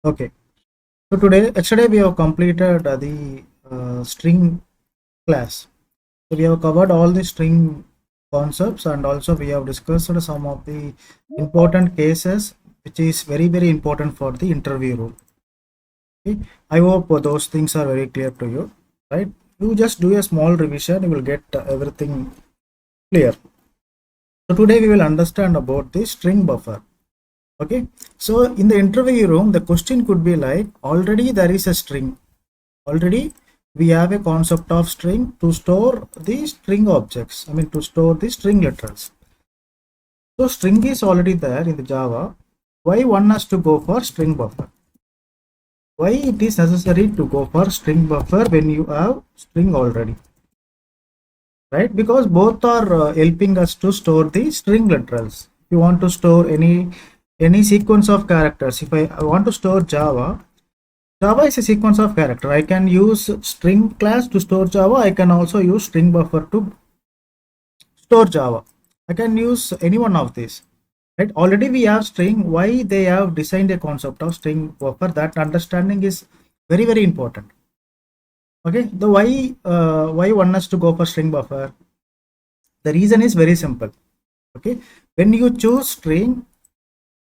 Okay, so yesterday we have completed the string class. So we have covered all the string concepts, and also we have discussed some of the important cases which is very important for the interview role. Okay, I hope those things are very clear to you, right? You just do a small revision, you will get everything clear. So today we will understand about the string buffer. Okay, so in the interview room, the question could be like, already there is a string. Already we have a concept of string to store the string objects. I mean, to store the string literals. So string is already there in the Java. Why one has to go for string buffer? Why it is necessary to go for string buffer when you have string already? Right? Because both are helping us to store the string literals. If you want to store any sequence of characters, if I want to store Java is a sequence of character. I can use string class to store Java. I can also use string buffer to store Java. I can use any one of these. Right? Already we have string. Why they have designed a concept of string buffer? That understanding is very important. Okay. The why one has to go for string buffer? The reason is very simple. Okay. When you choose string,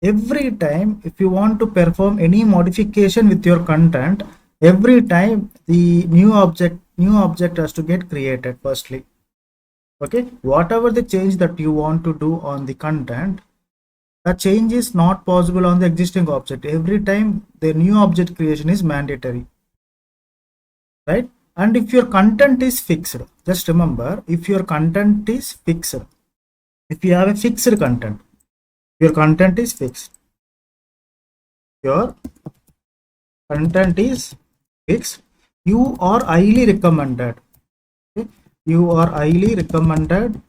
every time if you want to perform any modification with your content, every time the new object has to get created firstly. Okay, whatever the change that you want to do on the content, the change is not possible on the existing object. Every time the new object creation is mandatory, right? And if your content is fixed, just remember, if your content is fixed, if you have a fixed content, your content is fixed, your content is fixed, you are highly recommended. Okay? You are highly recommended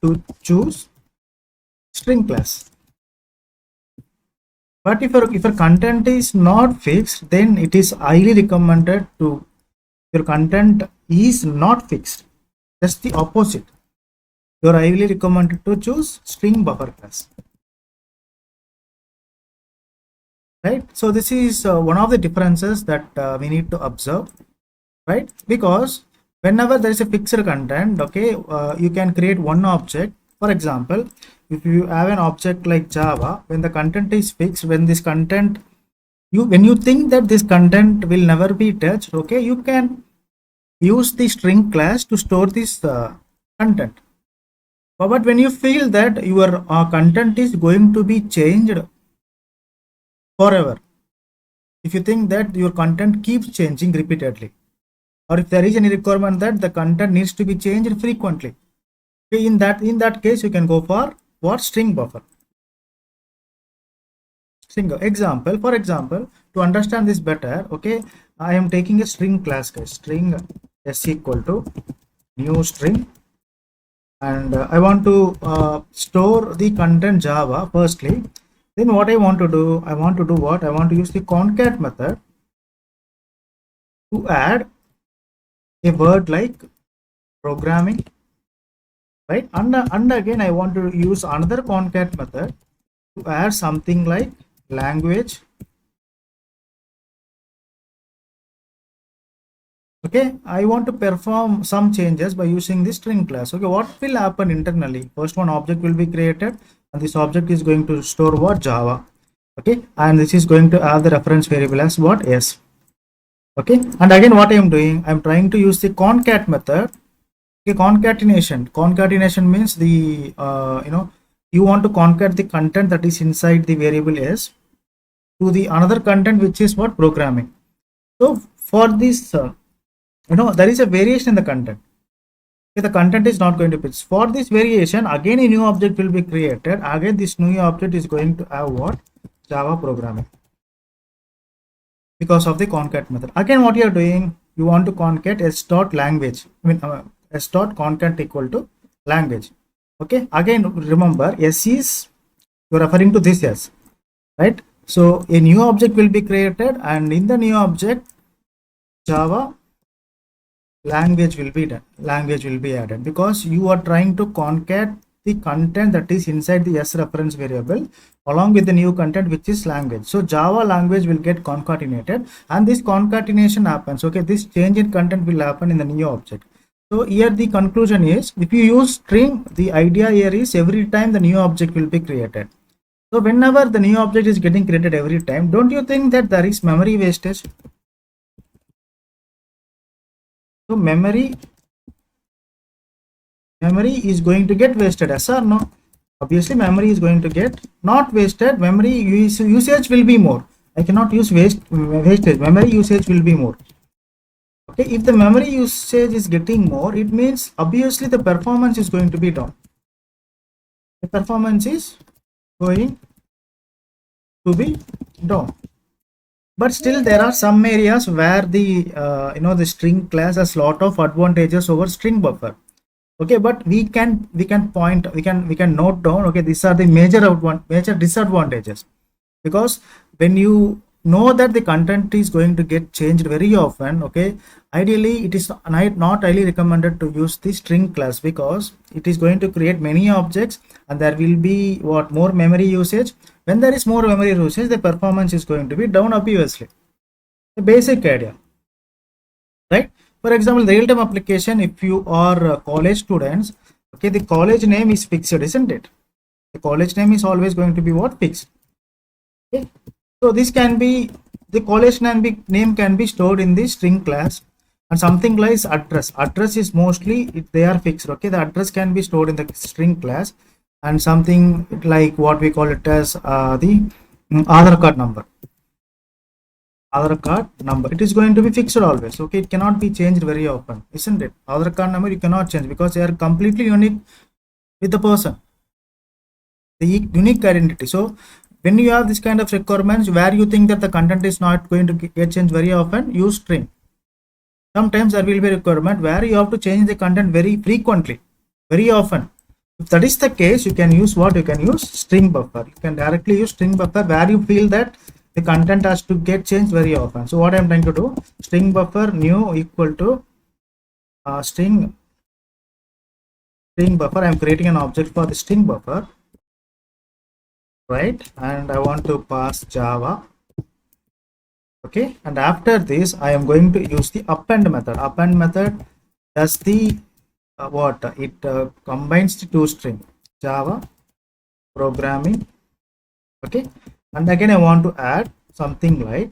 to choose string class. But if your content is not fixed, then it is highly recommended to your content is not fixed. That's the opposite. You are highly recommended to choose string buffer class. Right? So this is one of the differences that we need to observe, right? Because whenever there is a fixed content, okay, you can create one object. For example, if you have an object like Java, when the content is fixed, when this content when you think that this content will never be touched, okay, you can use the string class to store this content. But when you feel that your content is going to be changed forever, if you think that your content keeps changing repeatedly, or if there is any requirement that the content needs to be changed frequently, okay, in that case you can go for what? String buffer. Example, for example, to understand this better, okay, I am taking a string class, guys. String s equal to new string, and I want to store the content Java firstly. Then what I want to do? I want to do what? I want to use the concat method to add a word like programming, right? And again I want to use another concat method to add something like language. Okay, I want to perform some changes by using this string class. Okay, what will happen internally? First one object will be created, and this object is going to store what? Java. Okay, and this is going to have the reference variable as what? S. Okay, and again what I am doing, I am trying to use the concat method. Okay, concatenation means the you want to concat the content that is inside the variable S to the another content which is what? Programming. So for this there is a variation in the content. Okay, the content is not going to be. For this variation, again a new object will be created. Again this new object is going to have what? Java programming, because of the concat method. Again what you are doing, you want to concat s dot language, s dot concat equal to language. Okay, again remember, s is, you are referring to this s, right? So a new object will be created, and in the new object Java language will be added, because you are trying to concat the content that is inside the S reference variable along with the new content, which is language. So Java language will get concatenated, and this concatenation happens. Okay, this change in content will happen in the new object. So here the conclusion is, if you use string, the idea here is every time the new object will be created. So whenever the new object is getting created every time, don't you think that there is memory wastage? So memory is going to get wasted, yes or no? Obviously memory is going to get not wasted. Memory usage will be more. I cannot use wastage. Memory usage will be more. Okay, if the memory usage is getting more, it means obviously the performance is going to be down. The performance is going to be down. But still there are some areas where the the string class has lot of advantages over StringBuffer. Okay, but we can note down, okay, these are the major disadvantages, because when you know that the content is going to get changed very often, okay, ideally it is not highly recommended to use the string class, because it is going to create many objects and there will be more memory usage. When there is more memory usage, the performance is going to be down, obviously. The basic idea, right? For example, real-time application, if you are college students, okay, the college name is fixed, isn't it? The college name is always going to be what? Fixed. Okay. So this can be, the college name can be stored in the string class, and something like address. Address is mostly, they are fixed. Okay, the address can be stored in the string class, and something like what we call it as the Aadhaar card number. Aadhaar card number, it is going to be fixed always. Okay, it cannot be changed very often, isn't it? Aadhaar card number you cannot change because they are completely unique with the person, the unique identity. So when you have this kind of requirements where you think that the content is not going to get changed very often, use string. Sometimes there will be a requirement where you have to change the content very frequently, very often. If that is the case, you can use what? You can use StringBuffer. You can directly use StringBuffer where you feel that the content has to get changed very often. So what I am trying to do, StringBuffer new equal to StringBuffer. I am creating an object for the StringBuffer, right? And I want to pass Java. Okay, and after this I am going to use the append method. Append method does the combines the two string, Java programming. Okay, and again I want to add something like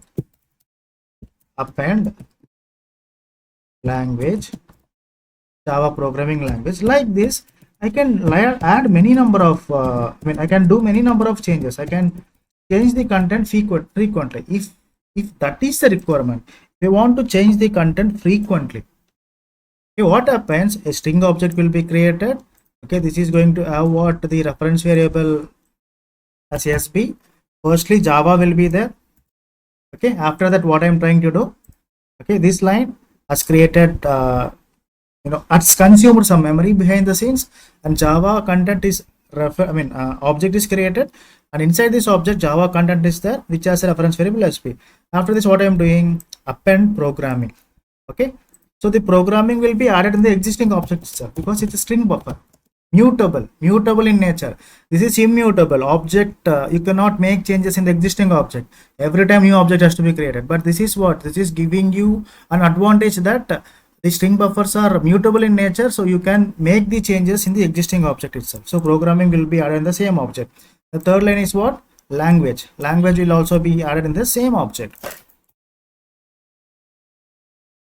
append language, Java programming language. Like this I can add many number of I can do many number of changes. I can change the content frequently if that is the requirement. We want to change the content frequently. Okay, what happens? A string object will be created. Okay, this is going to have what? The reference variable as SB. Firstly, Java will be there. Okay, after that, what I am trying to do? Okay, this line has created, it's consumed some memory behind the scenes, and Java content is object is created, and inside this object Java content is there, which has a reference variable SB. After this, what I am doing? Append programming. Okay, so the programming will be added in the existing object itself because it's a string buffer. Mutable in nature. This is immutable object. You cannot make changes in the existing object. Every time new object has to be created. But this is what? This is giving you an advantage that the string buffers are mutable in nature, so you can make the changes in the existing object itself. So programming will be added in the same object. The third line is what? Language. Language will also be added in the same object.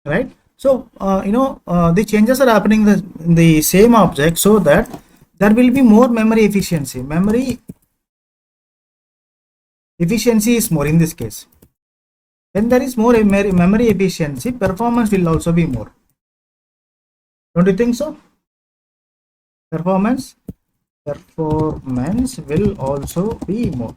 Right? So the changes are happening in the same object, so that there will be more memory efficiency. Memory efficiency is more in this case. When there is more memory efficiency, performance will also be more. Don't you think so? Performance will also be more.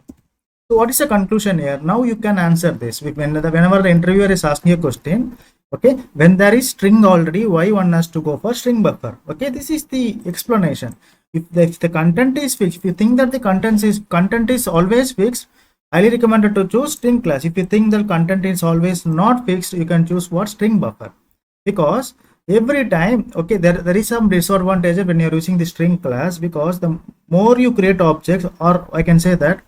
So what is the conclusion here? Now you can answer this. Whenever the interviewer is asking a question, okay, when there is string already, why one has to go for string buffer? Okay, this is the explanation. If the content is fixed, if you think that the content is always fixed, highly recommended to choose string class. If you think the content is always not fixed, you can choose what? String buffer. Because every time. Okay, there is some disadvantage when you're using the string class, because the more you create objects, or I can say that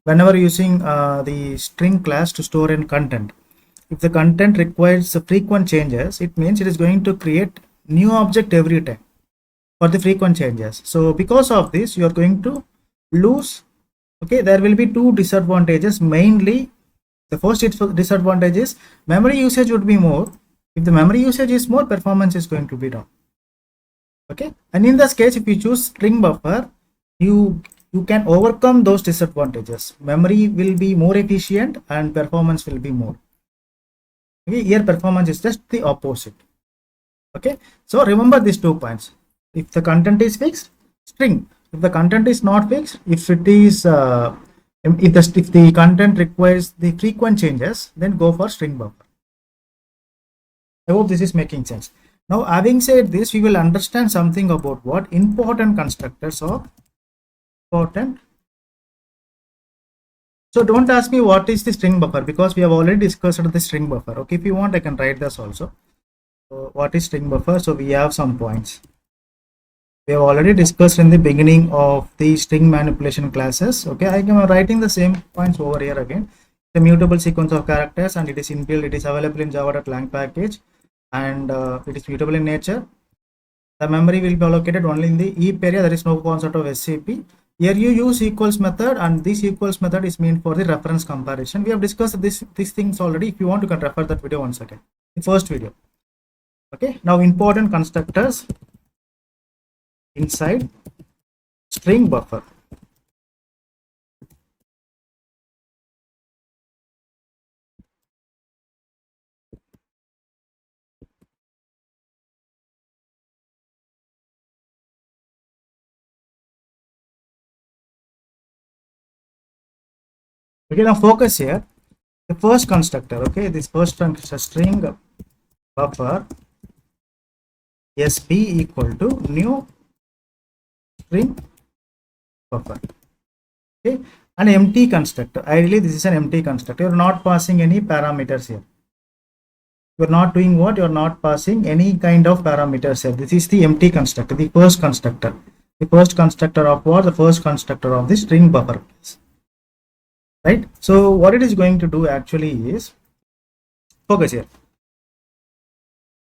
whenever using the string class to store in content, if the content requires frequent changes, it means it is going to create new object every time for the frequent changes. So because of this, you are going to lose. Okay, there will be two disadvantages mainly. The first disadvantage is memory usage would be more. If the memory usage is more, performance is going to be down. Okay, and in this case, if you choose string buffer, you can overcome those disadvantages. Memory will be more efficient and performance will be more. Okay, here performance is just the opposite. Okay, so remember these 2 points. If the content is fixed, string. If the content is not fixed, if it is if the content requires the frequent changes, then go for string buffer. I hope this is making sense. Now, having said this, we will understand something about what important constructors are. Important. So don't ask me what is the string buffer, because we have already discussed the string buffer. Okay, if you want, I can write this also. So what is string buffer? So we have some points. We have already discussed in the beginning of the string manipulation classes. Okay, I am writing the same points over here again. The mutable sequence of characters, and it is inbuilt. It is available in java.lang package, and it is mutable in nature. The memory will be allocated only in the heap area. There is no concept of SCP. Here you use equals method, and this equals method is meant for the reference comparison. We have discussed these things already. If you want, you can refer that video once again, the first video. Okay, now important constructors inside string buffer. Okay, now focus here. The first constructor, okay, this first constructor, string buffer sb equal to new string buffer. Okay, an empty constructor. Ideally, this is an empty constructor. You're not passing any parameters here. You're not doing what? You're not passing any kind of parameters here. This is the empty constructor, the first constructor. The first constructor of what? The first constructor of the string buffer class. Right? So what it is going to do actually is, focus here.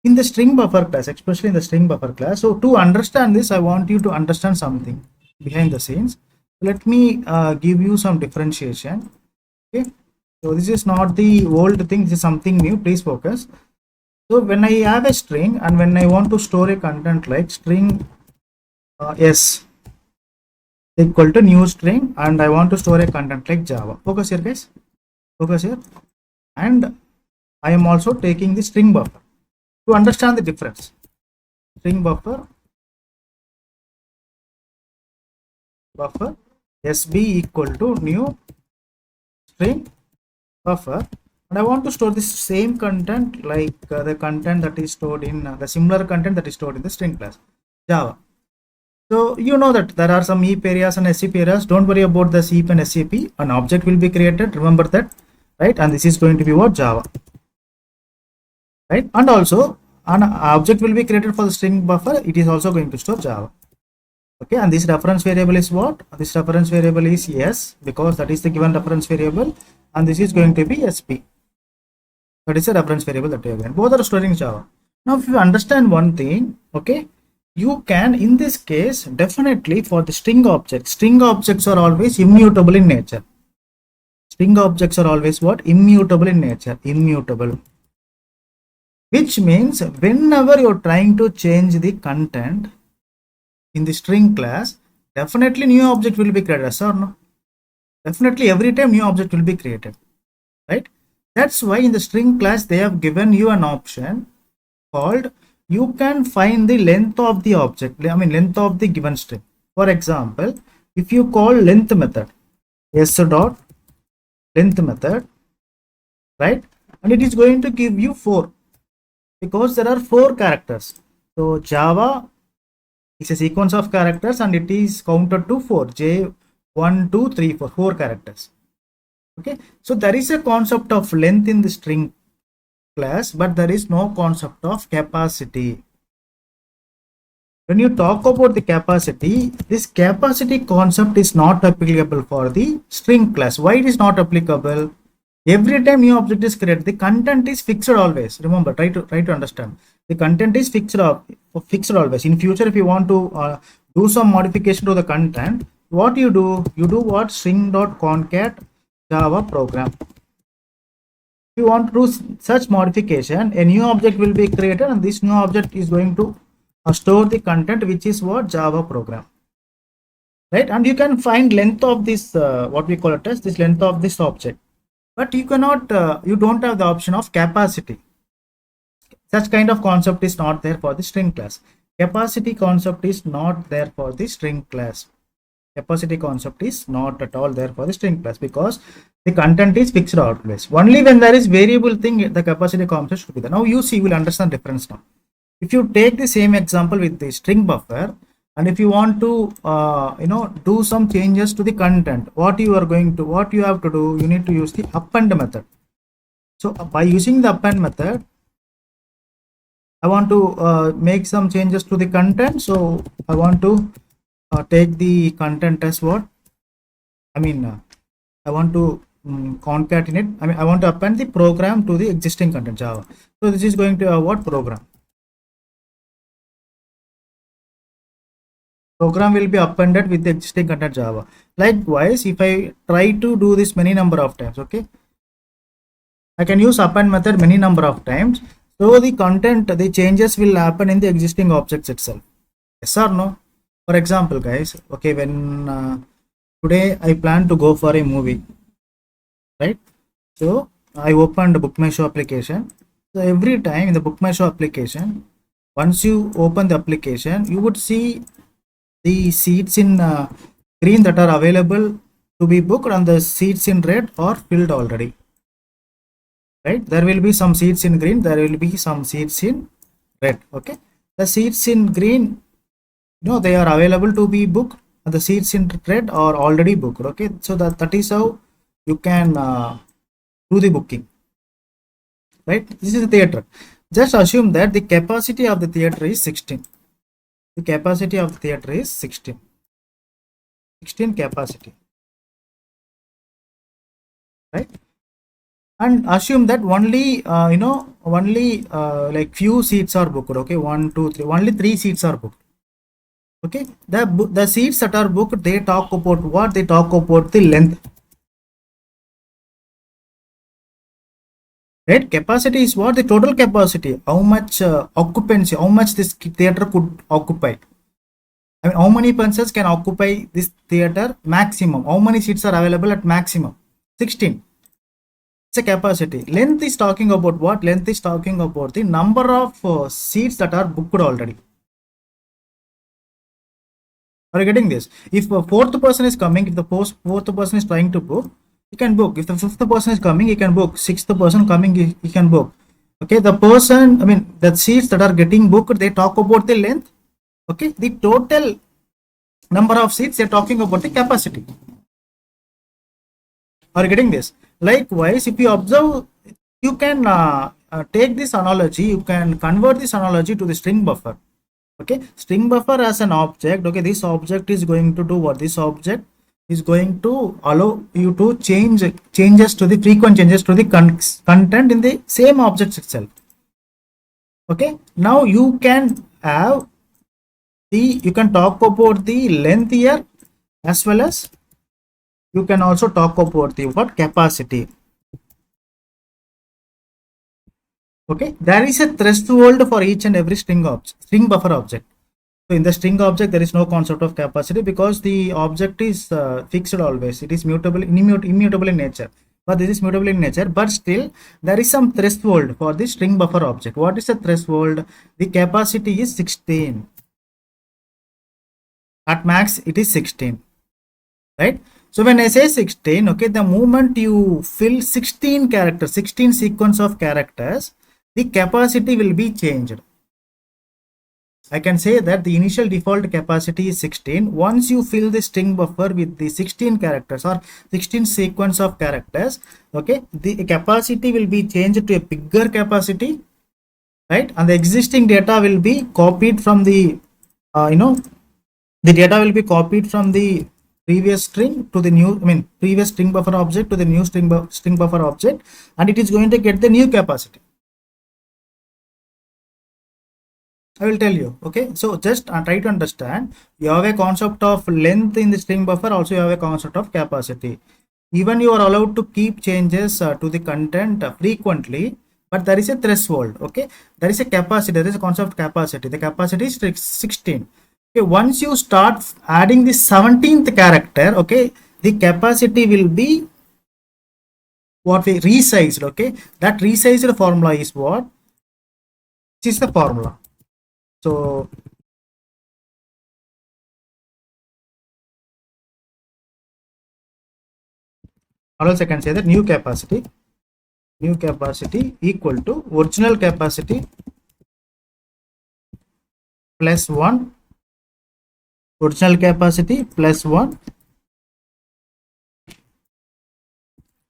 In the string buffer class, especially in the string buffer class, so to understand this, I want you to understand something behind the scenes. Let me give you some differentiation. Okay, so this is not the old thing, this is something new. Please focus. So when I have a string, and when I want to store a content like string s equal to new string, and I want to store a content like Java. Focus here, guys. Focus here. And I am also taking the string buffer to understand the difference. String buffer sb equal to new string buffer, and I want to store this same content like the content that is stored in the similar content that is stored in the string class Java. So you know that there are some heap areas and SCP areas. Don't worry about the heap and SCP. An object will be created. Remember that, right? And this is going to be what? Java, right? And also an object will be created for the string buffer. It is also going to store Java. Okay, and this reference variable is what? This reference variable is s, because that is the given reference variable, and this is going to be sp. That is the reference variable that we have given. Both are storing Java. Now, if you understand one thing, okay, you can, in this case, definitely for the string objects are always immutable in nature. String objects are always what? Immutable in nature. Immutable. Which means whenever you're trying to change the content in the string class, definitely new object will be created, yes or no? Definitely every time new object will be created, right? That's why in the string class they have given you an option called, you can find the length of the object, I mean length of the given string. For example, if you call length method s dot length method, right, and it is going to give you 4, because there are 4 characters. So Java is a sequence of characters, and it is counted to 4, j 1 2 3 4 characters. Okay, so there is a concept of length in the string class, but there is no concept of capacity. when you talk about the capacity, this capacity concept is not applicable for the string class. Why it is not applicable? Every time new object is created, the content is fixed always. Remember, try to understand. The content is fixed always. In future, if you want to do some modification to the content, what you do? You do what? String.concat Java program. If you want to do such modification, a new object will be created, and this new object is going to store the content, which is what? Java program, right? And you can find length of this what we call it as this length of this object, but you cannot you don't have the option of capacity. Such kind of concept is not there for the string class. Capacity concept is not there for the string class. Capacity concept is not at all there for the string class, because the content is fixed always. Only when there is variable thing, the capacity concept should be there. Now you see, you will understand the difference now. If you take the same example with the string buffer, and if you want to do some changes to the content, what you have to do, you need to use the append method. So by using the append method, I want to make some changes to the content. So I want to take the content as what? I want to concatenate. I want to append the program to the existing content Java. So this is going to what program? Program will be appended with the existing content Java. Likewise, if I try to do this many number of times, okay, I can use append method many number of times. So the content, the changes will happen in the existing objects itself. Yes or no? For example, guys, okay, when today I plan to go for a movie, right? So I opened the Book My Show application. So every time in the Book My Show application, once you open the application, you would see the seats in green that are available to be booked, and the seats in red are filled already. Right? There will be some seats in green, there will be some seats in red. Okay, the seats in green, they are available to be booked, and the seats in red are already booked. Okay, so that is how you can do the booking, right? This is the theater. Just assume that the capacity of the theater is 16. The capacity of the theater is 16 capacity, right? And assume that only like few seats are booked. Okay, 1 2 3, only 3 seats are booked. Okay, the seats that are booked, they talk about what? They talk about the length, right? Capacity is what? The total capacity, how much occupancy, how much this theater could occupy. I mean, how many persons can occupy this theater maximum? How many seats are available at maximum? 16. It's a capacity. Length is talking about what? Length is talking about the number of seats that are booked already. Are you getting this? If a fourth person is coming, if the fourth person is trying to book, he can book. If the fifth person is coming, he can book. Sixth person coming, he can book. Okay, the seats that are getting booked, they talk about the length. Okay, the total number of seats, they're talking about the capacity. Are you getting this? Likewise, if you observe, you can take this analogy, you can convert this analogy to the string buffer. Okay, string buffer as an object. Okay, this object is going to do what? This object is going to allow you to frequent changes to the content in the same object itself. Okay, now you can have you can talk about the length here, as well as you can also talk about the what? Capacity. Okay, there is a threshold for each and every string buffer object. So in the string object, there is no concept of capacity, because the object is fixed always. It is immutable in nature. But this is mutable in nature. But still, there is some threshold for the string buffer object. What is the threshold? The capacity is 16. At max, it is 16. Right? So when I say 16, okay, the moment you fill 16 characters, 16 sequence of characters, the capacity will be changed. I can say that the initial default capacity is 16. Once you fill the string buffer with the 16 characters or 16 sequence of characters, okay, the capacity will be changed to a bigger capacity, right? And the existing data will be copied from the the data will be copied from the previous string to the new, previous string buffer object to the new string buffer object, and it is going to get the new capacity. I will tell you. Okay, so just try to understand. You have a concept of length in the string buffer, also you have a concept of capacity. Even you are allowed to keep changes to the content frequently, but there is a threshold. Okay, there is a capacity, there is a concept of capacity. The capacity is 16. Okay, once you start adding the 17th character, okay, the capacity will be what we resized. Okay, that resized formula is what? This is the formula. So or else I can say that new capacity equal to original capacity plus 1, original capacity plus 1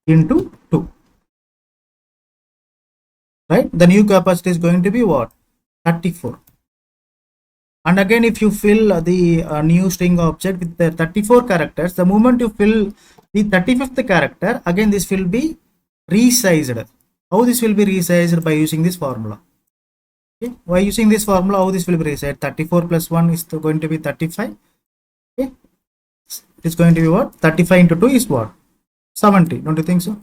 into 2, right? The new capacity is going to be what? 34. And again, if you fill the new string object with the 34 characters, the moment you fill the 35th character, again this will be resized. How this will be resized? By using this formula. Okay, by using this formula, how this will be resized? 34 plus 1 is going to be 35. Okay, it is going to be what? 35 into 2 is what? 70. Don't you think so?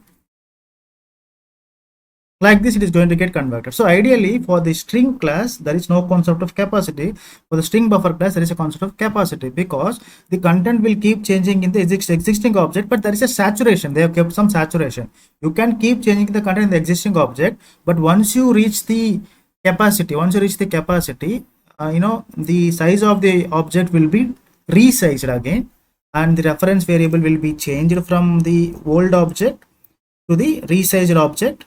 Like this, it is going to get converted. So ideally, for the string class, there is no concept of capacity. For the string buffer class, there is a concept of capacity, because the content will keep changing in the existing object, but there is a saturation. They have kept some saturation. You can keep changing the content in the existing object, but once you reach the capacity, the size of the object will be resized again, and the reference variable will be changed from the old object to the resized object.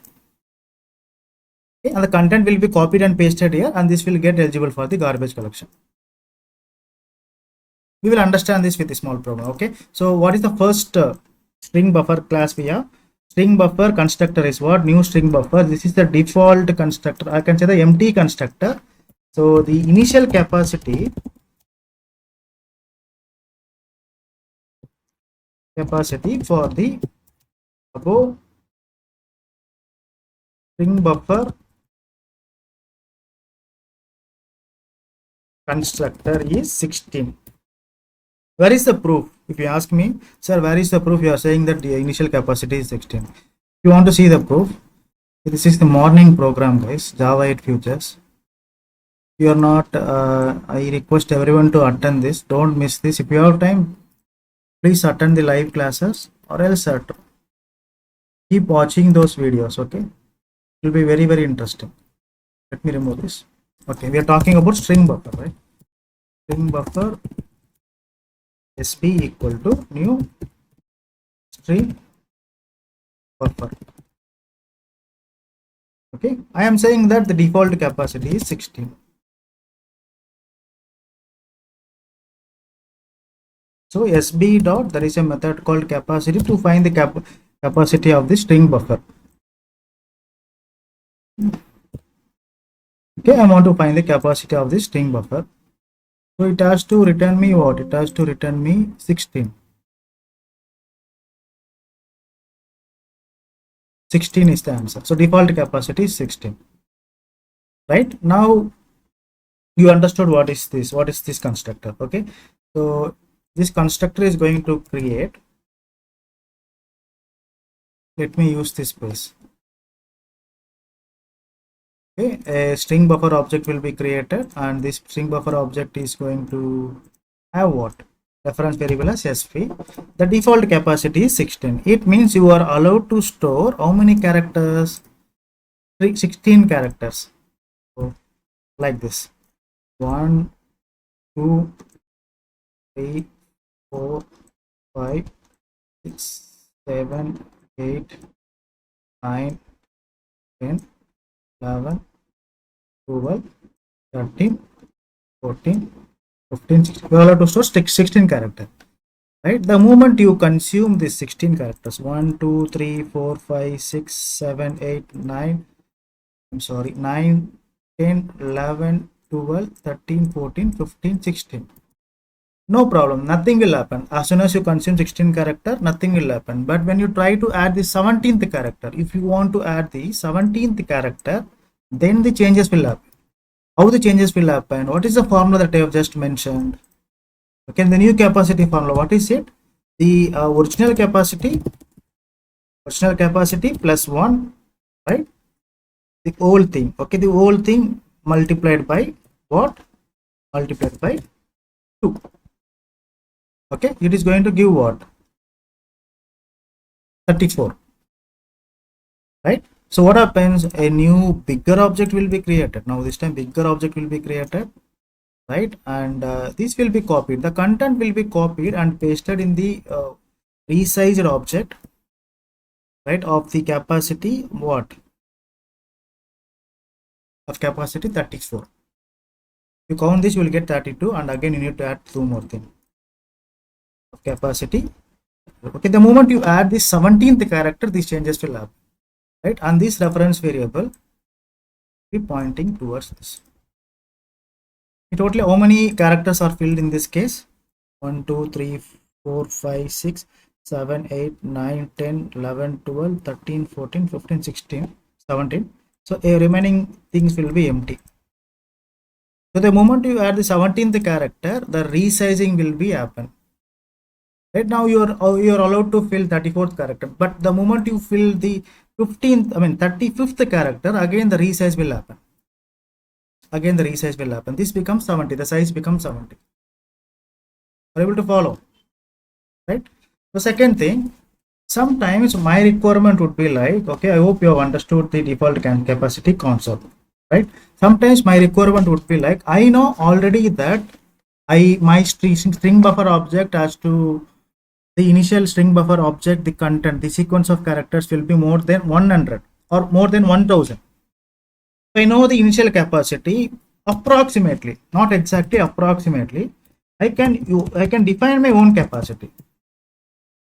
Okay, and the content will be copied and pasted here, and this will get eligible for the garbage collection. We will understand this with a small program. Okay, so what is the first string buffer class we have? String buffer constructor is what? New string buffer. This is the default constructor. I can say the empty constructor. So the initial capacity for the above string buffer constructor is 16. Where is the proof? If you ask me, sir, where is the proof you are saying that the initial capacity is 16? If you want to see the proof, this is the morning program, guys, Java 8 futures. If you are not, I request everyone to attend this. Don't miss this. If you have time, please attend the live classes, or else keep watching those videos. Okay, it will be very, very interesting. Let me remove this. Okay, we are talking about string buffer, right? String buffer SB equal to new string buffer. Okay, I am saying that the default capacity is 16. So SB dot, there is a method called capacity to find the capacity of the string buffer. Okay, I want to find the capacity of the string buffer. So it has to return me what? It has to return me 16. 16 is the answer. So default capacity is 16. Right? Now you understood what is this? What is this constructor? Okay. So this constructor is going to create. Let me use this space. Okay, a string buffer object will be created, and this string buffer object is going to have what? Reference variable as sp. The default capacity is 16. It means you are allowed to store how many characters? 16 characters. So like this: 1, 2, 3, 4, 5, 6, 7, 8, 9, 10, 11, 12, 13, 14, 15, 16. You are allowed to store 16 characters. Right? The moment you consume these 16 characters, 1, 2, 3, 4, 5, 6, 7, 8, 9, I'm sorry, 9, 10, 11, 12, 13, 14, 15, 16. No problem, nothing will happen. As soon as you consume 16 character, nothing will happen. But when you try to add the 17th character, if you want to add the 17th character, then the changes will happen. How the changes will happen? What is the formula that I have just mentioned? Okay, the new capacity formula, what is it? The original capacity plus 1, right? The whole thing, okay, the whole thing multiplied by what? Multiplied by 2. Okay, it is going to give what? 34, right? So what happens? A new bigger object will be created. Now this time bigger object will be created, right? And this will be copied. The content will be copied and pasted in the resized object, right, of the capacity what? Of capacity 34. You count this, you will get 32, and again you need to add 2 more things of capacity. Okay, the moment you add this 17th character, these changes will happen, right? And this reference variable be pointing towards this. Totally, how many characters are filled in this case? 1, 2, 3, 4, 5, 6, 7, 8, 9, 10, 11, 12, 13, 14, 15, 16, 17. So a remaining things will be empty. So the moment you add the 17th character, the resizing will be happen. Right now you are allowed to fill 34th character, but the moment you fill the 35th character, again the resize will happen. Again the resize will happen. This becomes 70. The size becomes 70. Are you able to follow? Right. The second thing, sometimes my requirement would be like, okay, I hope you have understood the default capacity concept, right? Sometimes my requirement would be like, I know already that my string buffer object has to, the initial string buffer object, the content, the sequence of characters will be more than 100 or more than 1000. I know the initial capacity approximately, not exactly, approximately. I can define my own capacity.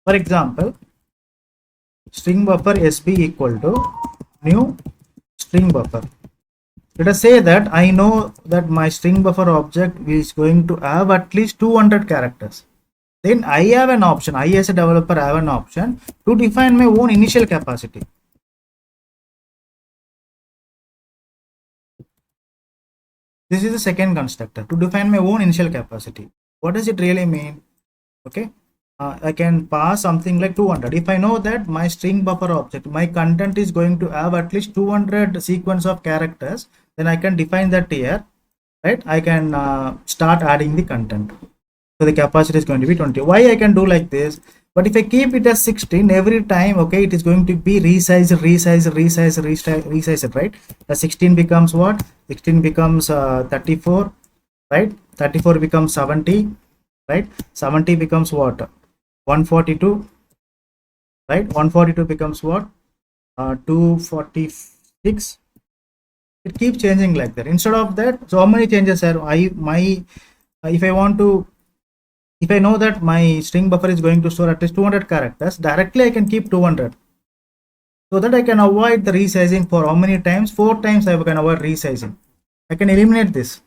For example, string buffer SB equal to new string buffer. Let us say that I know that my string buffer object is going to have at least 200 characters. Then I have an option, I as a developer have an option to define my own initial capacity. This is the second constructor, to define my own initial capacity. What does it really mean? Okay, I can pass something like 200. If I know that my string buffer object, my content is going to have at least 200 sequence of characters, then I can define that here, right? I can start adding the content. So the capacity is going to be 20. Why I can do like this? But if I keep it as 16 every time, okay, it is going to be resized, right? The 16 becomes what? 16 becomes 34, right? 34 becomes 70, right? 70 becomes what? 142, right? 142 becomes what? 246. It keeps changing like that. Instead of that, so how many changes are if I know that my string buffer is going to store at least 200 characters, directly I can keep 200. So that I can avoid the resizing for how many times? 4 times I can avoid resizing. I can eliminate this.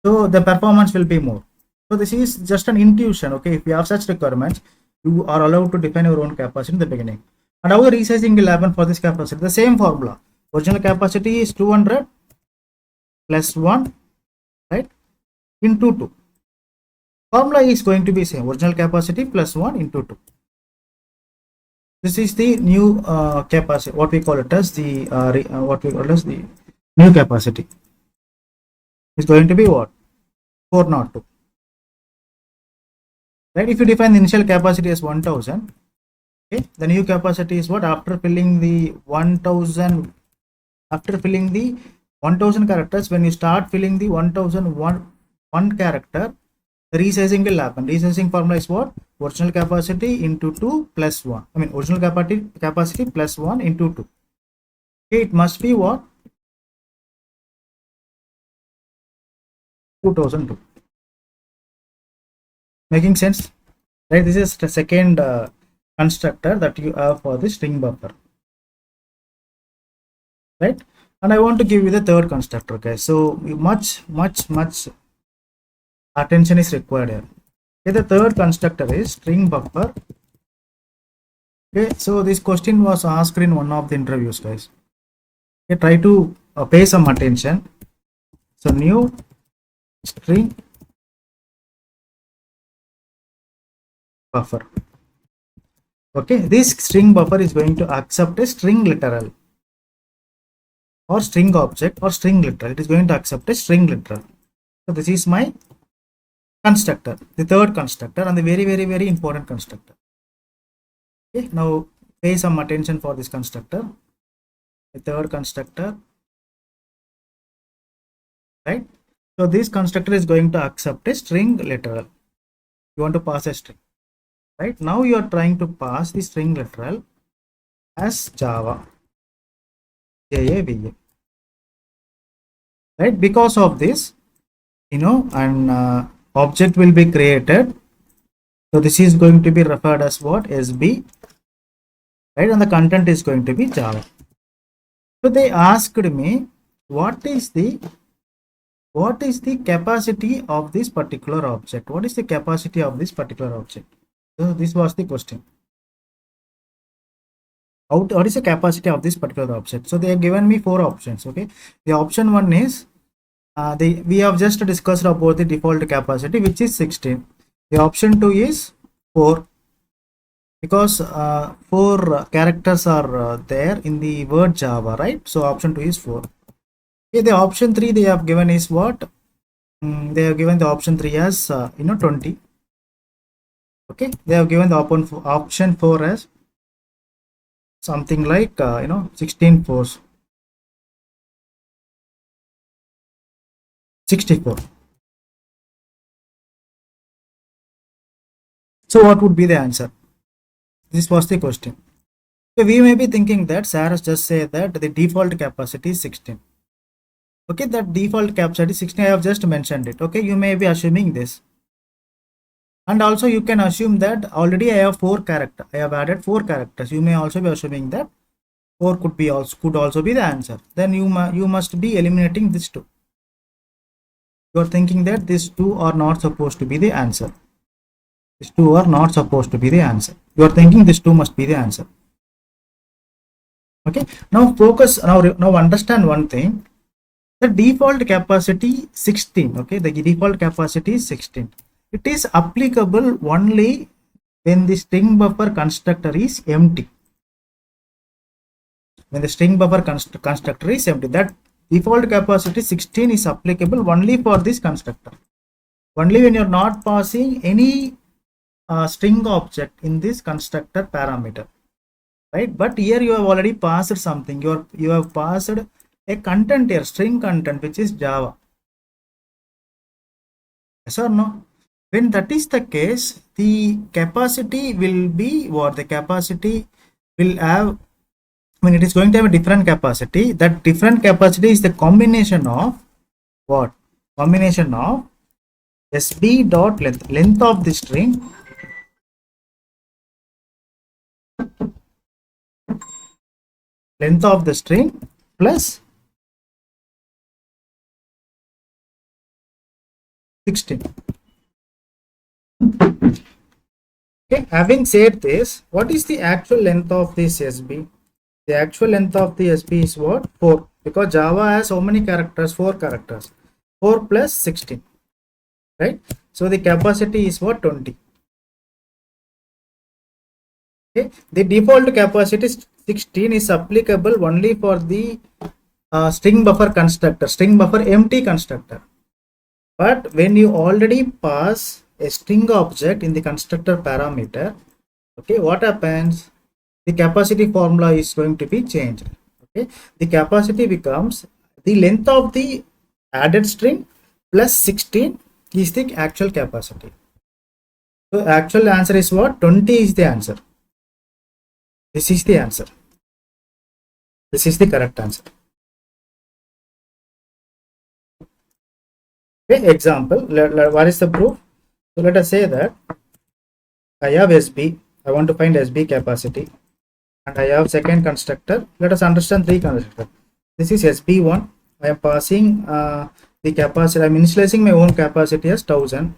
So the performance will be more. So this is just an intuition. Okay, if you have such requirements, you are allowed to define your own capacity in the beginning. And how the resizing will happen for this capacity? The same formula. Original capacity is 200 plus 1, right, into 2. Formula is going to be same, original capacity plus 1 into 2. This is the new capacity, what we call it as the new capacity. Is going to be what? 402. Right? If you define the initial capacity as 1000, okay, the new capacity is what? After filling the 1000, after filling the 1000 characters, when you start filling the 1001 character, the resizing will happen. Resizing formula is what? Original capacity into 2 plus 1. I mean, original capacity plus 1 into 2. Okay, it must be what? 2002. Making sense? Right? This is the second constructor that you have for the string buffer. Right? And I want to give you the third constructor, guys. So much attention is required here. Okay, the third constructor is string buffer. Okay, so this question was asked in one of the interviews, guys. Okay, try to pay some attention. So new string buffer. Okay, this string buffer is going to accept a string literal or string object or string literal. It is going to accept a string literal. So this is my constructor, the third constructor, and the very important constructor. Okay, now pay some attention for this constructor, the third constructor, right? So this constructor is going to accept a string literal. You want to pass a string, right? Now you are trying to pass the string literal as Java, Java, right? Because of this, an object will be created. So this is going to be referred as what? SB, right? And the content is going to be Java. So they asked me, what is the capacity of this particular object? What is the capacity of this particular object? So this was the question. What is the capacity of this particular object? So they have given me 4 options. Okay, the option 1 is we have just discussed about the default capacity, which is 16. The option 2 is 4, because 4 characters are there in the word Java, right? So option 2 is 4. Okay, the option 3 they have given is what? They have given the option 3 as 20. Okay, they have given the option 4 as something like 16 fours, 64. So what would be the answer? This was the question. So we may be thinking that Sarah just said that the default capacity is 16. Okay, that default capacity 16, I have just mentioned it. Okay, you may be assuming this. And also you can assume that already I have 4 characters. I have added 4 characters. You may also be assuming that 4 could also be the answer. Then you must be eliminating this 2. You are thinking that these 2 are not supposed to be the answer. These 2 are not supposed to be the answer. You are thinking this 2 must be the answer. Okay, now focus, now understand one thing. The default capacity 16. Okay, the default capacity is 16. It is applicable only when the string buffer constructor is empty. When the string buffer constructor is empty, that default capacity 16 is applicable only for this constructor. Only when you are not passing any string object in this constructor parameter, right? But here you have already passed something. You have passed a content here, string content, which is Java. Yes or no? When that is the case, the capacity will be what? The capacity will have, when it is going to have a different capacity, that different capacity is the combination of what? Combination of SB dot length of the string plus 16. Okay, having said this, what is the actual length of this SB? The actual length of the SB is what? 4, because Java has how many characters? 4 characters. 4 plus 16, right? So the capacity is what? 20. Okay, the default capacity 16 is applicable only for the string buffer constructor, string buffer empty constructor. But when you already pass a string object in the constructor parameter, okay, what happens? The capacity formula is going to be changed. Okay, the capacity becomes the length of the added string plus 16 is the actual capacity. So actual answer is what? 20 is the answer. This is the answer. This is the correct answer. Okay, example, what is the proof? So let us say that I have SB, I want to find SB capacity, and I have second constructor. Let us understand 3 constructor. This is SB1. I am passing the capacity. I'm initializing my own capacity as 1000.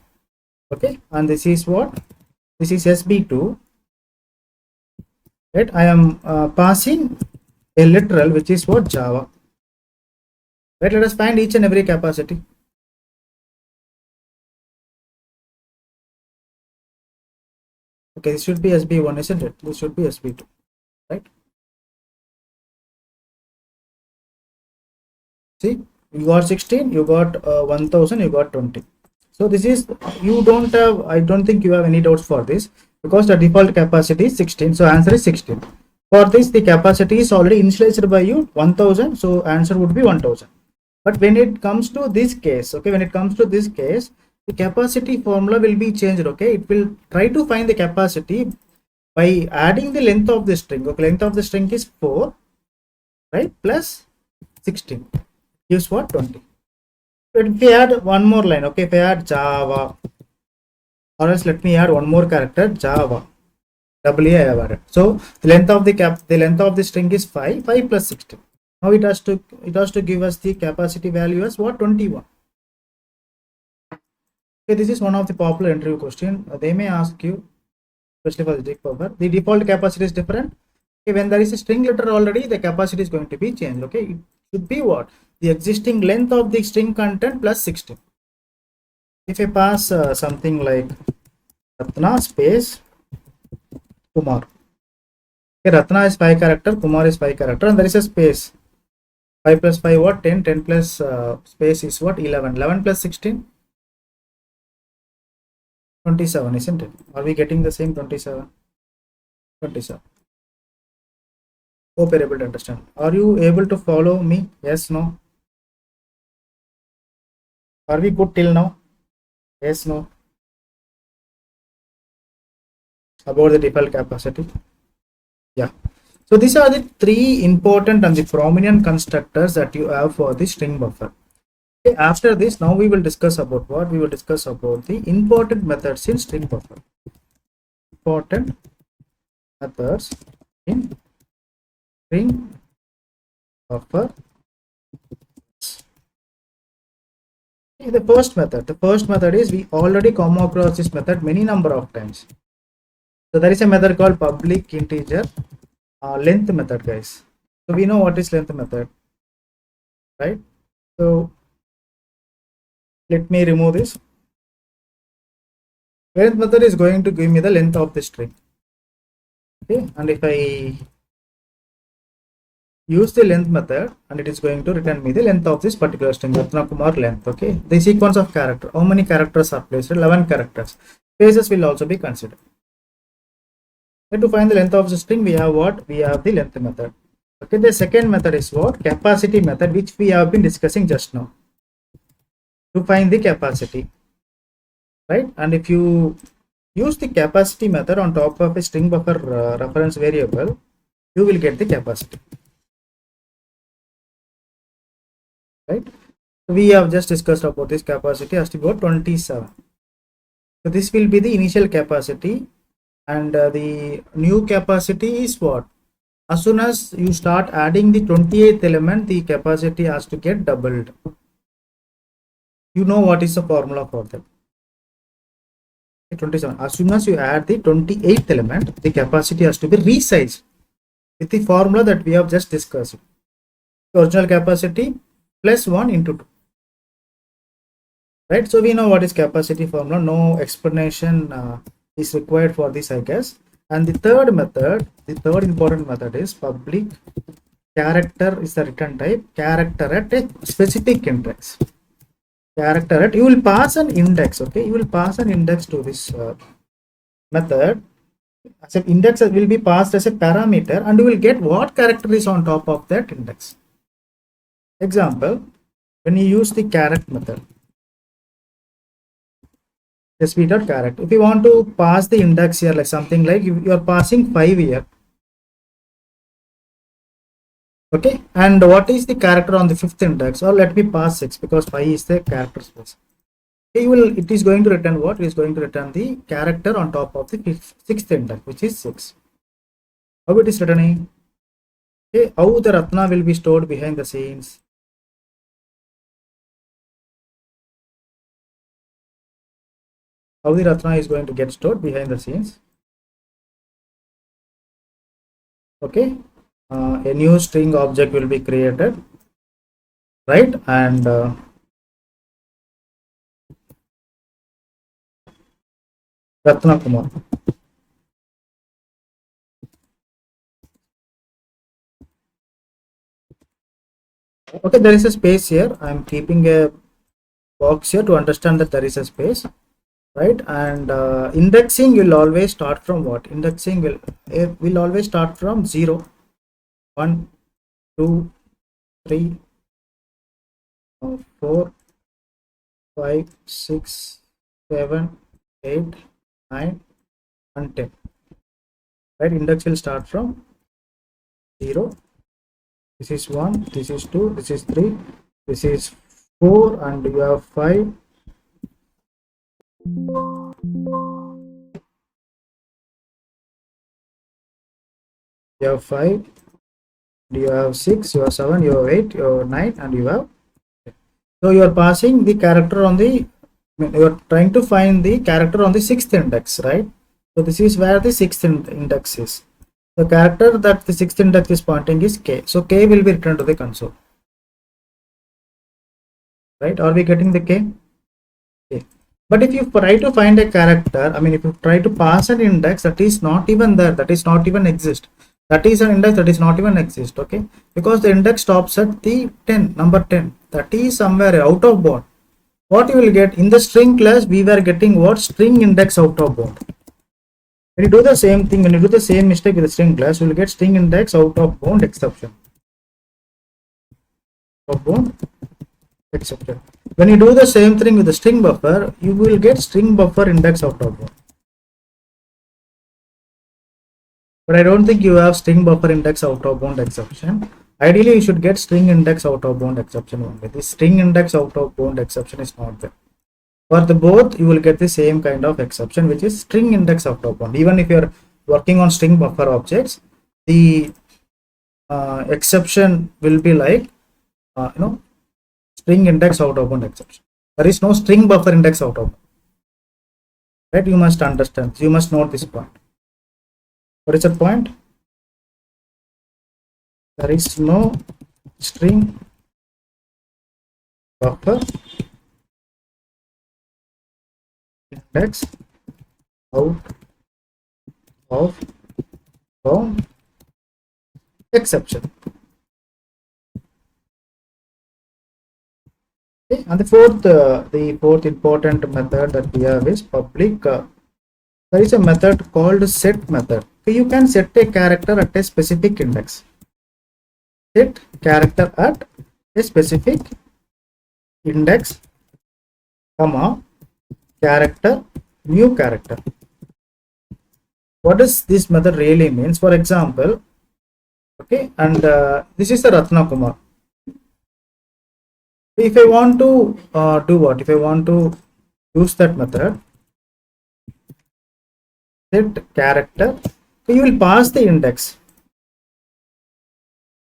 Okay, and this is what? This is SB2. Right, I am passing a literal, which is what? Java. Right, let us find each and every capacity. Okay, this should be SB1, isn't it? This should be SB2, right? See, you got 16, you got 1000, you got 20. So this is, you don't have, I don't think you have any doubts for this, because the default capacity is 16. So answer is 16. For this, the capacity is already initialized by you 1000. So answer would be 1000. But when it comes to this case, okay, when it comes to this case, the capacity formula will be changed. Okay, it will try to find the capacity by adding the length of the string. Okay, length of the string is 4, right, plus 16 gives what? 20. If we add one more line, okay, if I add Java, or else let me add one more character, Java. Doubly I have added. So the length of the length of the string is 5 plus 16. Now it has to give us the capacity value as what? 21. Okay, this is one of the popular interview question. They may ask you, especially for the StringBuffer, the default capacity is different. Okay, when there is a string letter already, the capacity is going to be changed. Okay, it should be what? The existing length of the string content plus 16. If I pass something like Ratna space Kumar. Okay, Ratna is 5 character, Kumar is 5 character, and there is a space. 5 plus 5 what? 10. 10 plus space is what? 11. 11 plus 16? 27, isn't it? Are we getting the same? 27? 27. Hope you're able to understand. Are you able to follow me? Yes, no? Are we good till now? Yes, no? About the default capacity? Yeah. So these are the 3 important and the prominent constructors that you have for the StringBuffer. Okay, after this, now we will discuss about what? We will discuss about the important methods in StringBuffer. Important methods in StringBuffer. The first method is, we already come across this method many number of times. So there is a method called public integer length method, guys. So we know what is length method, right? So let me remove this. Length method is going to give me the length of the string. Okay, and if I use the length method, and it is going to return me the length of this particular string, Ratna Kumar length. Okay, the sequence of character, how many characters are placed? 11 characters. Spaces will also be considered. And to find the length of the string, we have what? We have the length method. Okay, the second method is what? Capacity method, which we have been discussing just now. To find the capacity, right? And if you use the capacity method on top of a StringBuffer reference variable, you will get the capacity. Right, we have just discussed about this capacity as to be 27. So this will be the initial capacity, and the new capacity is what? As soon as you start adding the 28th element, the capacity has to get doubled. You know what is the formula for that? 27. As soon as you add the 28th element, the capacity has to be resized with the formula that we have just discussed. The original capacity plus 1 into 2. Right, so we know what is capacity formula. No explanation is required for this, I guess. And the third method, the third important method is public character is the return type, character at a specific index. Character at, you will pass an index. Okay, you will pass an index to this method. As an index will be passed as a parameter, and you will get what character is on top of that index. Example, when you use the character method, sp.character, if you want to pass the index here, like something like you are passing 5 here. Okay, and what is the character on the 5th index? Or let me pass 6, because 5 is the character space. It is going to return what? It is going to return the character on top of the 6th index, which is 6. How it is returning? Okay, how the Ratna will be stored behind the scenes? How the Ratna is going to get stored behind the scenes? Okay, a new string object will be created, right? And Ratna Kumar. Okay, there is a space here. I'm keeping a box here to understand that there is a space, right? And indexing will always start from what? Indexing will always start from 0, 1, 2, 3, 4, 5, 6, 7, 8, 9, and 10. Right? Index will start from 0. This is 1, this is 2, this is 3, this is 4, and you have 5. You have 5, you have 6, you have 7, you have 8, you have 9, and you have. So you are passing the character on the, you are trying to find the character on the 6th index, right? So this is where the 6th index is. The character that the 6th index is pointing is k. So k will be returned to the console. Right? Are we getting the k? Okay. But if you try to find a character, I mean, if you try to pass an index that is not even there, that is not even exist, that is an index that is not even exist, okay? Because the index stops at the 10, number 10, that is somewhere out of bound. What you will get in the string class, we were getting what? String index out of bound. When you do the same thing, when you do the same mistake with the string class, you will get string index out of bound exception. Of bound exception. When you do the same thing with the string buffer, you will get string buffer index out of bound. But I don't think you have string buffer index out of bound exception. Ideally, you should get string index out of bound exception only. The string index out of bound exception is not there. For the both, you will get the same kind of exception, which is string index out of bound. Even if you're working on string buffer objects, the exception will be like string index out of bound exception. There is no string buffer index out of bound. Right? You must understand. You must note this point. What is the point? There is no string buffer index out of bound exception. Okay. And the fourth important method that we have is public. There is a method called set method. So you can set a character at a specific index. Set character at a specific index, comma, character, new character. What does this method really means? For example, okay, and this is the Ratna Kumar. If I want to do what? If I want to use that method, set character, so you will pass the index.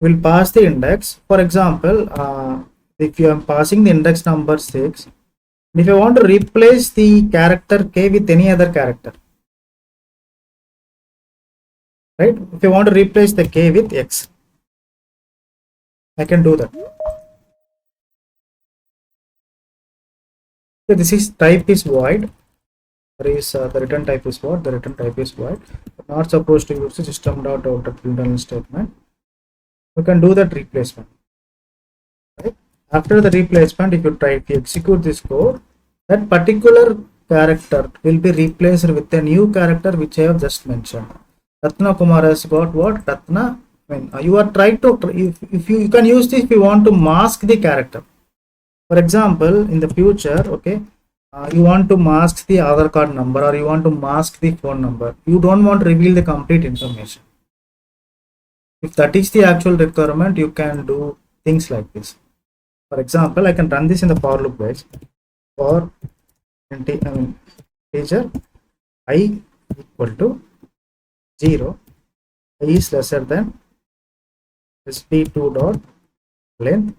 Will pass the index. For example, if you are passing the index number 6, if I want to replace the character k with any other character, right? If I want to replace the k with x, I can do that. So this is type is void. There is the return type is what? The return type is void. We're not supposed to use the system.out.println statement. You can do that replacement. Right? After the replacement, if you execute this code, that particular character will be replaced with a new character which I have just mentioned. Ratna Kumar has got what? Ratna. I mean, you are trying to, if you can use this if you want to mask the character. For example, in the future, okay, you want to mask the Aadhaar card number or you want to mask the phone number. You don't want to reveal the complete information. If that is the actual requirement, you can do things like this. For example, I can run this in the for loop base. For integer I equal to 0, I is lesser than sp2 dot length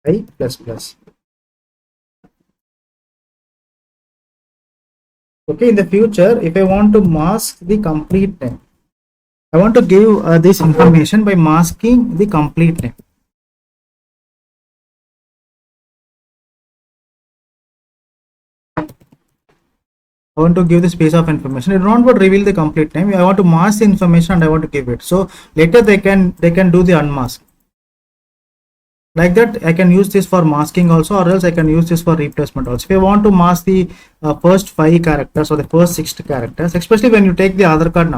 I plus plus. Okay, in the future, if I want to mask the complete name, I want to give this information by masking the complete name. I want to give this piece of information. I don't want to reveal the complete name. I want to mask the information and I want to give it. So later they can do the unmask. Like that, I can use this for masking also, or else I can use this for replacement also. If I want to mask the first 5 characters or the first 6 characters, especially when you take the Aadhaar card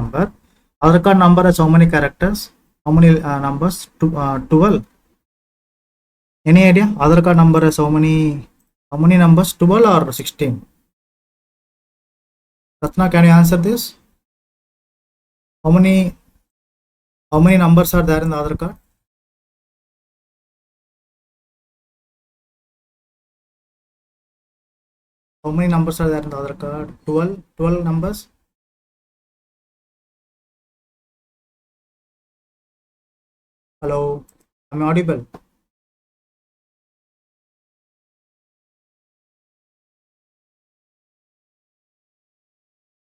number has how many characters? How many numbers? 12. Any idea? Aadhaar card number has how many numbers? 12 or 16? Ratna, can you answer this? How many numbers are there in the Aadhaar card? How many numbers are there in the Aadhaar card? 12 numbers. Hello, am I audible?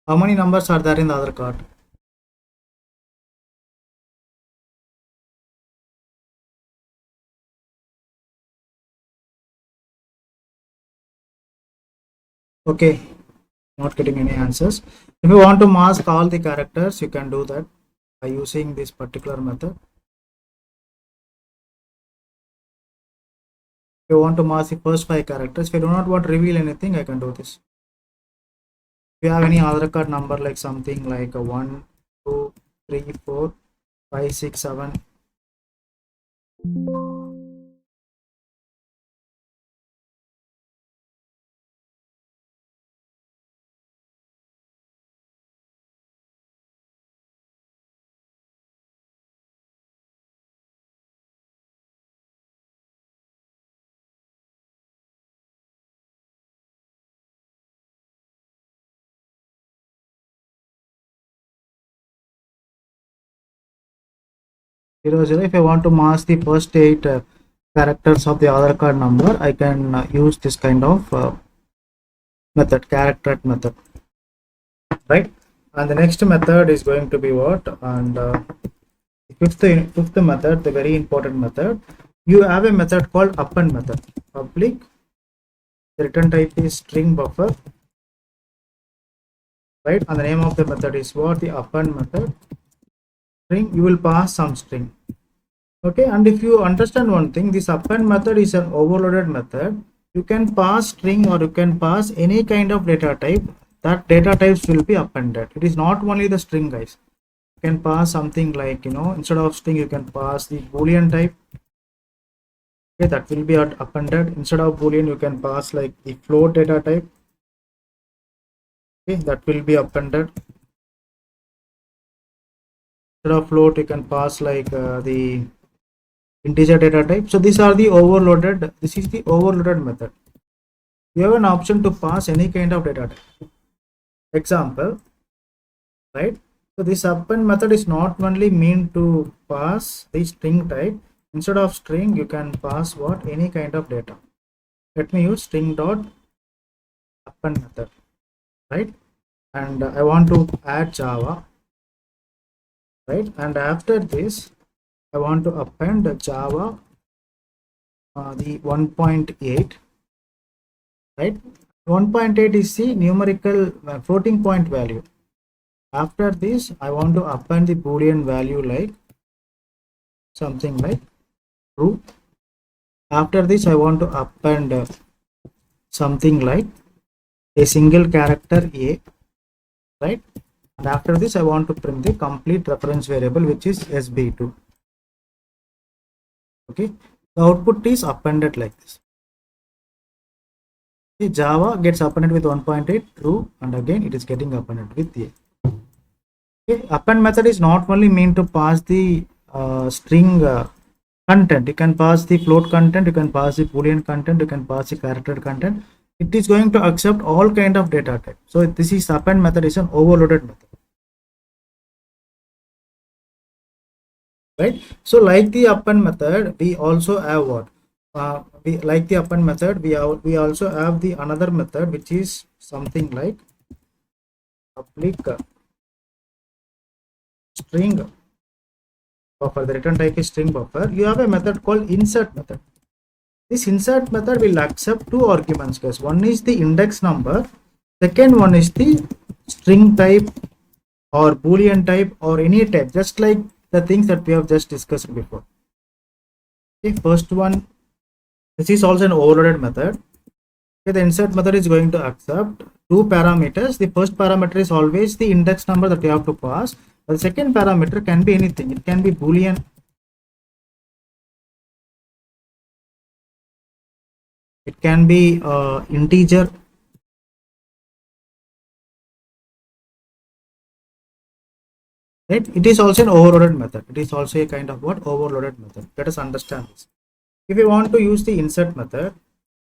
How many numbers are there in the Aadhaar card? Okay, not getting any answers. If you want to mask all the characters, you can do that by using this particular method. If you want to mask the first 5 characters, if you do not want to reveal anything, I can do this. If you have any Aadhaar card number like something like a 1, 2, 3, 4, 5, 6, 7. If I want to mask the first 8 characters of the Aadhaar card number, I can use this kind of method, character method, right? And the next method is going to be what? And fifth method, the very important method, you have a method called append method. Public, the return type is StringBuffer, right? And the name of the method is what? The append method. String, you will pass some string. Okay, and if you understand one thing, this append method is an overloaded method. You can pass string or you can pass any kind of data type. That data types will be appended. It is not only the string, guys. You can pass something like, instead of string, you can pass the boolean type. Okay, that will be appended. Instead of boolean, you can pass like the float data type. Okay, that will be appended. Instead of float, you can pass like the integer data type. So these are the overloaded. This is the overloaded method. You have an option to pass any kind of data type. Example, right? So this append method is not only meant to pass the string type. Instead of string, you can pass what? Any kind of data. Let me use string dot append method, right? And I want to add Java, right? And after this, I want to append Java the 1.8, right? 1.8 is the numerical floating point value. After this, I want to append the boolean value like something like true. After this, I want to append something like a single character A, right? And after this, I want to print the complete reference variable, which is sb2. Okay, the output is appended like this. Okay, Java gets appended with 1.8 true, and again it is getting appended with A. Okay, append method is not only meant to pass the string content. You can pass the float content, you can pass the boolean content, you can pass the character content. It is going to accept all kind of data type. So this is append method is an overloaded method. right? So like the append method, we also have what? We like the append method, we also have the another method which is something like public string buffer. The return type is string buffer. You have a method called insert method. This insert method will accept two arguments, guys. One is the index number, second one is the string type or boolean type or any type, just like the things that we have just discussed before. Okay, first one, this is also an overloaded method. Okay, the insert method is going to accept two parameters. The first parameter is always the index number that you have to pass. The second parameter can be anything. It can be boolean, it can be integer, right? It is also an overloaded method. It is also a kind of what? Overloaded method. Let us understand this. If you want to use the insert method,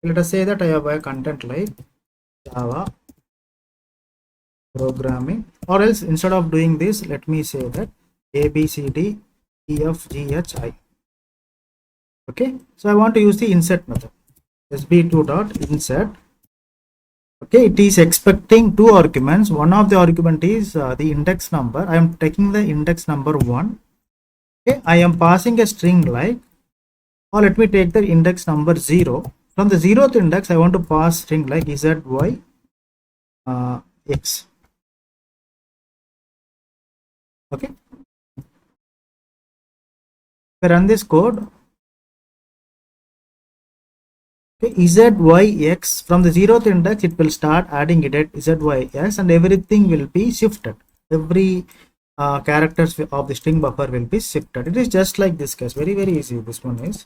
let us say that I have a content like Java programming, or else instead of doing this, let me say that A B C D E F G H I. Okay, so I want to use the insert method. sb2 dot insert. Okay, it is expecting two arguments. One of the argument is the index number. I am taking the index number 1. Okay, I am passing a string like, or let me take the index number 0. From the 0th index, I want to pass string like z, y, x. Okay, if I run this code, okay, z, y, x, from the 0th index, it will start adding it at z, y, x, and everything will be shifted. Every characters of the string buffer will be shifted. It is just like this case. Very, very easy. This one is.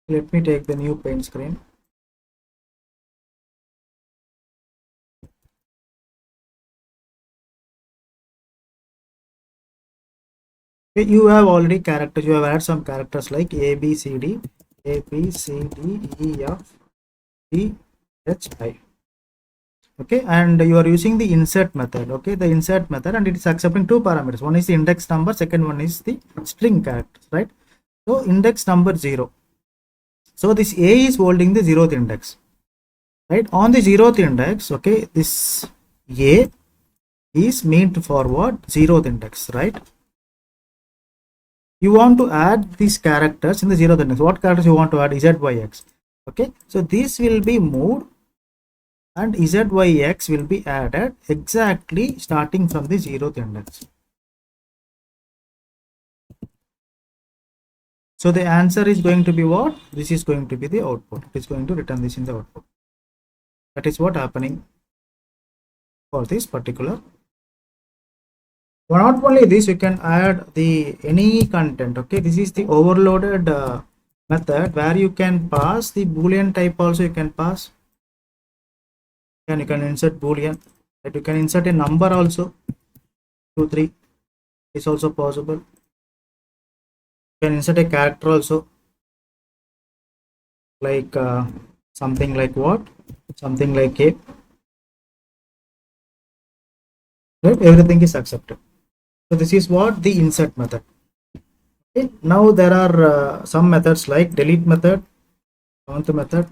Let me take the new paint screen. Okay, you have already characters. You have added some characters like A, B, C, D, A, B, C, D, E, F, G, H, I. Okay, and you are using the insert method. Okay, the insert method, and it is accepting two parameters. One is the index number, second one is the string characters, right? So index number 0. So this A is holding the 0th index, right? On the 0th index, okay, this A is meant for what? 0th index, right? You want to add these characters in the 0th index. What characters you want to add? Z, Y, X. Okay, so this will be moved and Z, Y, X will be added exactly starting from the 0th index. So the answer is going to be what? This is going to be the output. It is going to return this in the output. That is what happening for this particular. Not only this, you can add the any content. Okay, this is the overloaded method where you can pass the boolean type also. You can pass, and you can insert boolean. Right? You can insert a number also. 2, 3 is also possible. You can insert a character also, like something like what? Something like a. Right? Everything is accepted. So this is what the insert method. Okay. Now there are some methods like delete method, count method,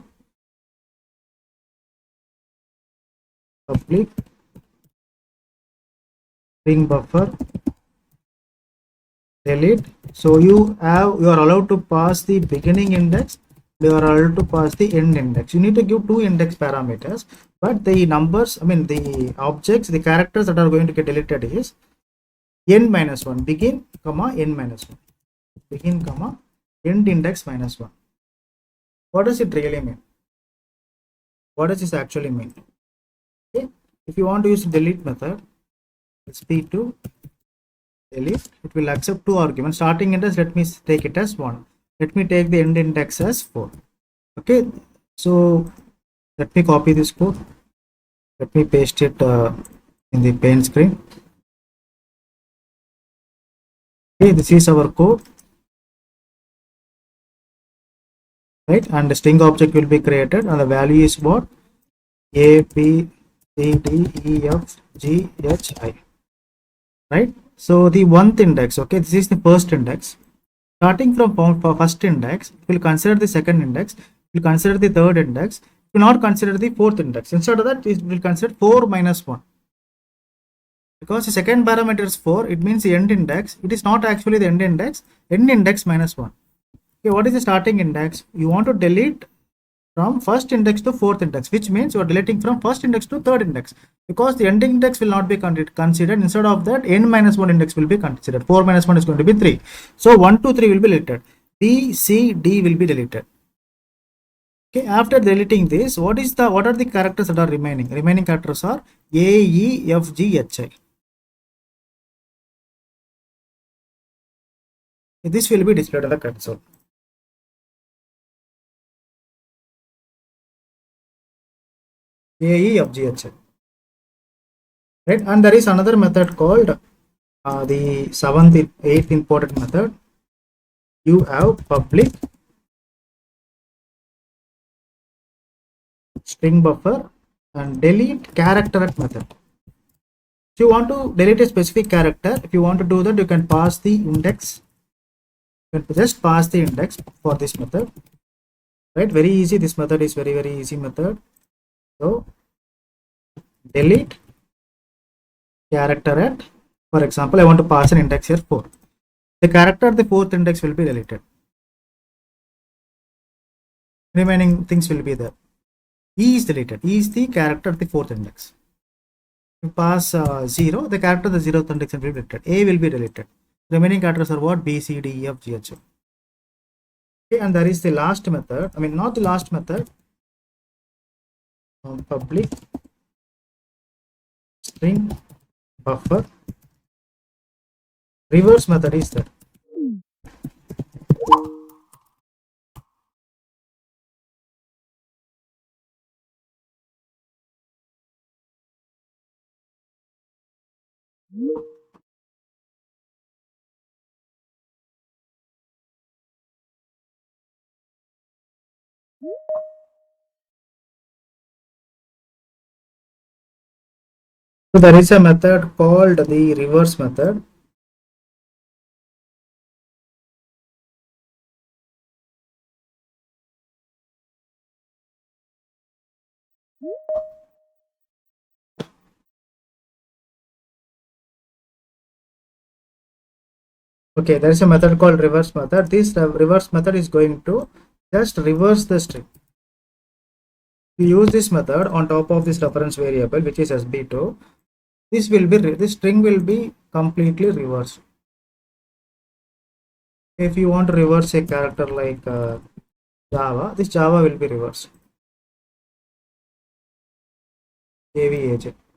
public string buffer, delete. So you are allowed to pass the beginning index, you are allowed to pass the end index. You need to give two index parameters, but the numbers, I mean the objects, the characters that are going to get deleted is n minus 1, begin comma n minus 1, begin comma end index minus 1. What does it really mean? What does this actually mean? Okay, if you want to use delete method, sp2 delete, it will accept two arguments. Starting index, let me take it as 1. Let me take the end index as 4. Okay, so let me copy this code. Let me paste it in the paint screen. Okay, this is our code, right? And the string object will be created, and the value is what? A, B, C, D, E, F, G, H, I. Right? So the 1th index, okay, this is the first index. Starting from first index, we'll consider the second index, we'll consider the third index, we'll not consider the fourth index. Instead of that, we'll consider 4 minus 1. Because the second parameter is 4, it means the end index. It is not actually the end index minus 1. Okay, what is the starting index? You want to delete from first index to fourth index, which means you are deleting from first index to third index, because the end index will not be considered. Instead of that, n minus 1 index will be considered. 4 minus 1 is going to be 3. So 1, 2, 3 will be deleted. B, C, D will be deleted. Okay, after deleting this, what are the characters that are remaining? Remaining characters are A, E, F, G, H, I. This will be displayed on the console. A, E, F, G, H, I. Right, and there is another method called the 7th, 8th important method. You have public string buffer and delete character at method. If you want to delete a specific character, if you want to do that, you can pass the index. You can just pass the index for this method. Right, very easy. This method is very easy method. So delete character at, for example, I want to pass an index here 4. The character at the fourth index will be deleted. Remaining things will be there. E is deleted. E is the character at the fourth index. You pass 0, the character at the 0th index will be deleted. A will be deleted. Remaining characters are what? B, C, D, E, F, G, H. Okay, and there is the last method. I mean, not the last method. Public string buffer. Reverse method is there. So there is a method called the reverse method. Okay, there is a method called reverse method. This reverse method is going to just reverse the string. We use this method on top of this reference variable, which is sb2. This string will be completely reversed. If you want to reverse a character like Java, this Java will be reversed. AVAJ.